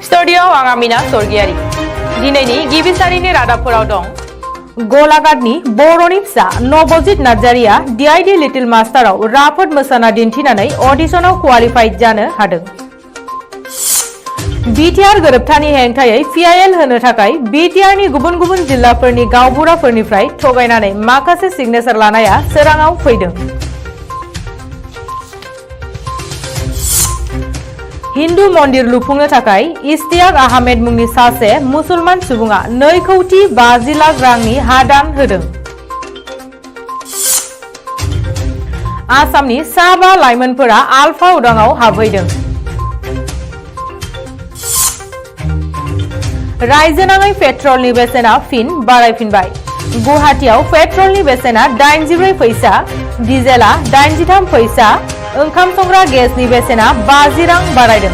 स्टुडिय'आव आं आमिना सरगियारि। दिनैनि गिबि सारिनि रादाबफोराव दं। गलाघाटनि बर'नि फिसा नबजित नार्जारिया DID लिटिल मास्टाराव राफोद मोसाना दिन्थिनानै अडिशनाव क्वालिफाइड जानो हादों। BTR गोरोबथानि हेंथायै PIL होनो थाखाय BTRनि गुबुन गुबुन जिल्लाफोरनि गावबुराफोरनिफ्राय थगायनानै माखासे सिगनेचार लानाया सोराङाव फैदों। हिन्दु मन्दिर लुफुंनो थाखाय इश्तियाक आहमेद मुंनि सासे मुसलमान सुबुङा 2,50 लाख रांनि हादान होदों। आसामनि साबा लाइमोनफोरा आलफा उदाङाव हाबहैदों। रायजोनाङै पेट्रलनि बेसेना फिन बारायफिनबाय। गुवाहाटीआव पेट्रलनि बेसेना 84 पैसा, डिजेला 83 पैसा, ओंखाम संग्रा गेसनि बेसेना 50 रां बारायदों।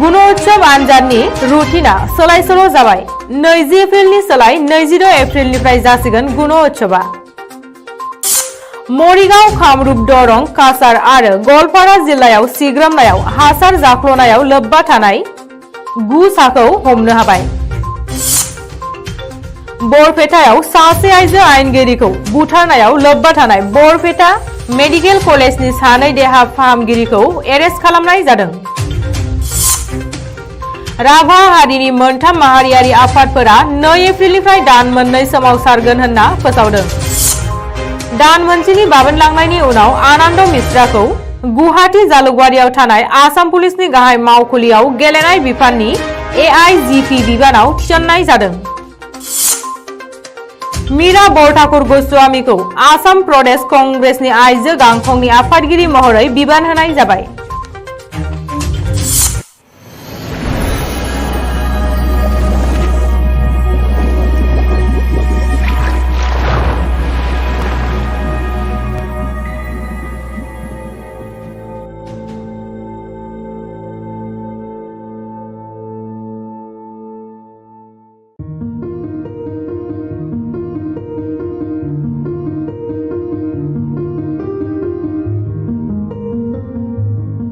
गुणोत्सव आनजादनि रुटिना सोलाय-सोल' जाबाय। 20 एप्रिलनि सोलाय 26 एप्रिलनिफ्राय जासिगोन गुणोत्सवा। मरिगाव, कामरुप, दरं, काछार आरो गवालपारा जिल्लायाव सिग्रोमनायाव हासार जाख्ल'नायाव लोब्बा थानाय 9 साखौ हमनो हाबाय। बरपेटायाव सासे आइजो आयेनगिरिखौ बुथारनायाव लोब्बा थानाय बरपेटा मेडिकेल कलेजनि 2 देहा फाहामगिरिखौ एरेस्ट खालामनाय जादों। राभा हारिनि 3 माहारियारि आफादफोरा 2 एप्रिलनिफ्राय दान मोननै सोमावसारगोन होनना फोसावदों। दान मोनसेनि बाबेनलांनायनि उनाव आनन्द मिश्राखौ गुवाहाटी जालुकबारियाव थानाय आसाम पुलिसनि गाहाय मावखुलियाव गेलेनाय बिफाननि AIGP बिबानाव थिसननाय जादों। मीरा बरठाकुर गोस्वामीखौ आसाम प्रदेश कंग्रेसनि आइजो गांखंनि आफादगिरि महरै बिबान होनाय जाबाय।